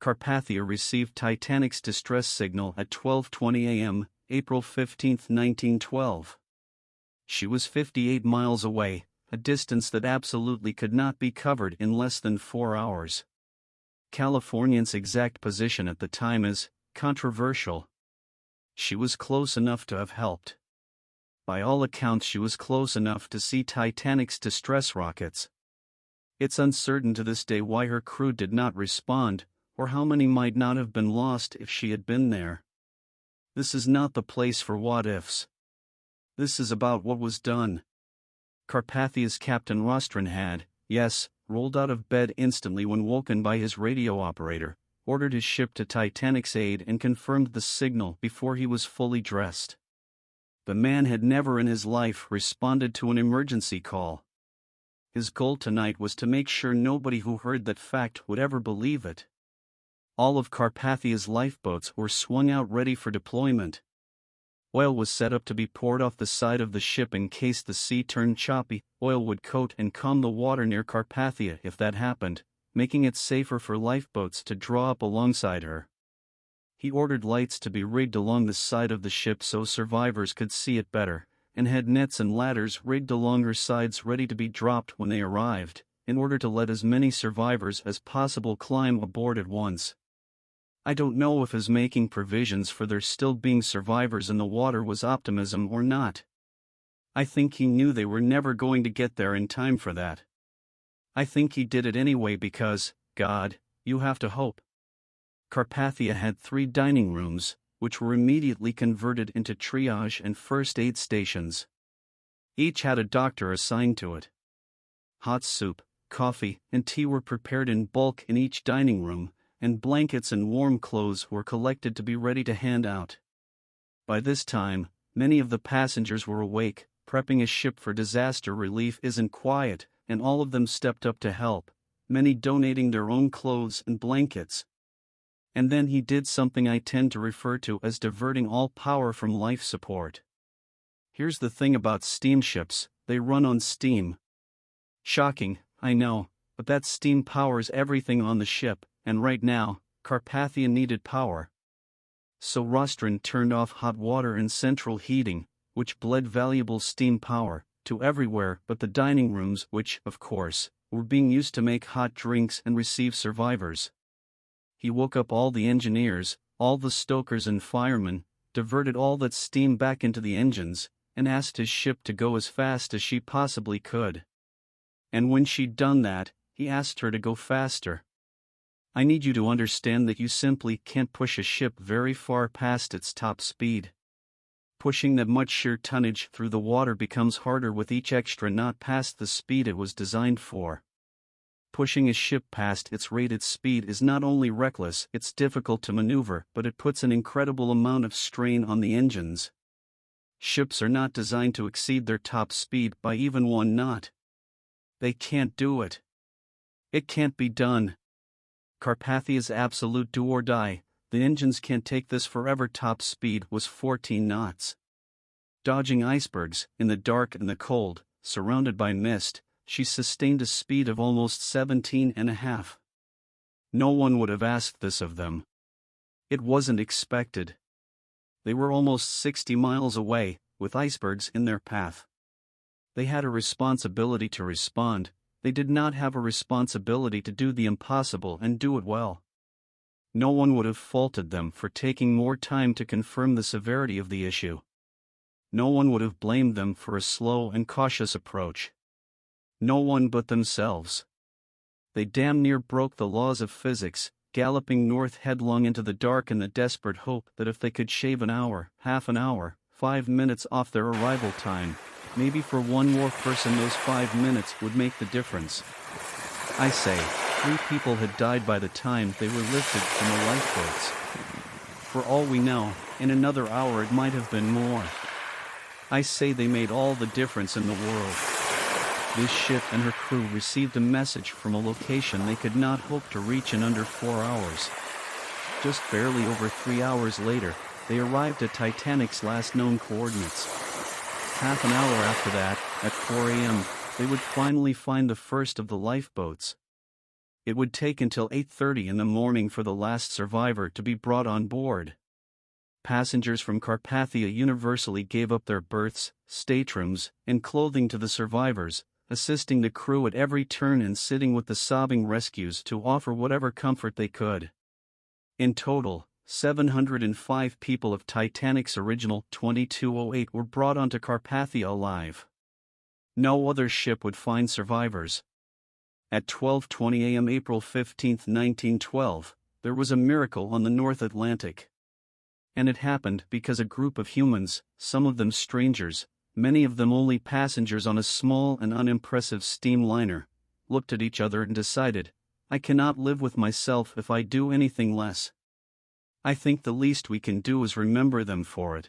Carpathia received Titanic's distress signal at 12:20 a.m., April 15, 1912. She was 58 miles away, a distance that absolutely could not be covered in less than 4 hours. Californian's exact position at the time is controversial. She was close enough to have helped. By all accounts, she was close enough to see Titanic's distress rockets. It's uncertain to this day why her crew did not respond, or how many might not have been lost if she had been there. This is not the place for what-ifs. This is about what was done. Carpathia's Captain Rostron had, yes, rolled out of bed instantly when woken by his radio operator, ordered his ship to Titanic's aid and confirmed the signal before he was fully dressed. The man had never in his life responded to an emergency call. His goal tonight was to make sure nobody who heard that fact would ever believe it. All of Carpathia's lifeboats were swung out ready for deployment. Oil was set up to be poured off the side of the ship in case the sea turned choppy. Oil would coat and calm the water near Carpathia if that happened, making it safer for lifeboats to draw up alongside her. He ordered lights to be rigged along the side of the ship so survivors could see it better, and had nets and ladders rigged along her sides ready to be dropped when they arrived, in order to let as many survivors as possible climb aboard at once. I don't know if his making provisions for there still being survivors in the water was optimism or not. I think he knew they were never going to get there in time for that. I think he did it anyway because, God, you have to hope. Carpathia had 3 dining rooms, which were immediately converted into triage and first aid stations. Each had a doctor assigned to it. Hot soup, coffee, and tea were prepared in bulk in each dining room, and blankets and warm clothes were collected to be ready to hand out. By this time, many of the passengers were awake. Prepping a ship for disaster relief isn't quiet, and all of them stepped up to help, many donating their own clothes and blankets. And then he did something I tend to refer to as diverting all power from life support. Here's the thing about steamships, they run on steam. Shocking, I know, but that steam powers everything on the ship, and right now, Carpathia needed power. So Rostron turned off hot water and central heating, which bled valuable steam power to everywhere but the dining rooms, which, of course, were being used to make hot drinks and receive survivors. He woke up all the engineers, all the stokers and firemen, diverted all that steam back into the engines, and asked his ship to go as fast as she possibly could. And when she'd done that, he asked her to go faster. I need you to understand that you simply can't push a ship very far past its top speed. Pushing that much sheer tonnage through the water becomes harder with each extra knot past the speed it was designed for. Pushing a ship past its rated speed is not only reckless, it's difficult to maneuver, but it puts an incredible amount of strain on the engines. Ships are not designed to exceed their top speed by even 1 knot. They can't do it. It can't be done. Carpathia's absolute do or die, the engines can't take this forever. Top speed was 14 knots. Dodging icebergs, in the dark and the cold, surrounded by mist, she sustained a speed of almost 17.5. No one would have asked this of them. It wasn't expected. They were almost 60 miles away, with icebergs in their path. They had a responsibility to respond. They did not have a responsibility to do the impossible and do it well. No one would have faulted them for taking more time to confirm the severity of the issue. No one would have blamed them for a slow and cautious approach. No one but themselves. They damn near broke the laws of physics, galloping north headlong into the dark in the desperate hope that if they could shave an hour, half an hour, 5 minutes off their arrival time, maybe for one more person those 5 minutes would make the difference. I say, 3 people had died by the time they were lifted from the lifeboats. For all we know, in another hour it might have been more. I say they made all the difference in the world. This ship and her crew received a message from a location they could not hope to reach in under 4 hours. Just barely over 3 hours later, they arrived at Titanic's last known coordinates. Half an hour after that, at 4 a.m., they would finally find the first of the lifeboats. It would take until 8:30 in the morning for the last survivor to be brought on board. Passengers from Carpathia universally gave up their berths, staterooms, and clothing to the survivors, assisting the crew at every turn and sitting with the sobbing rescues to offer whatever comfort they could. In total, 705 people of Titanic's original 2208 were brought onto Carpathia alive. No other ship would find survivors. At 12:20 a.m. April 15, 1912, there was a miracle on the North Atlantic. And it happened because a group of humans, some of them strangers, many of them only passengers on a small and unimpressive steam liner, looked at each other and decided, I cannot live with myself if I do anything less. I think the least we can do is remember them for it.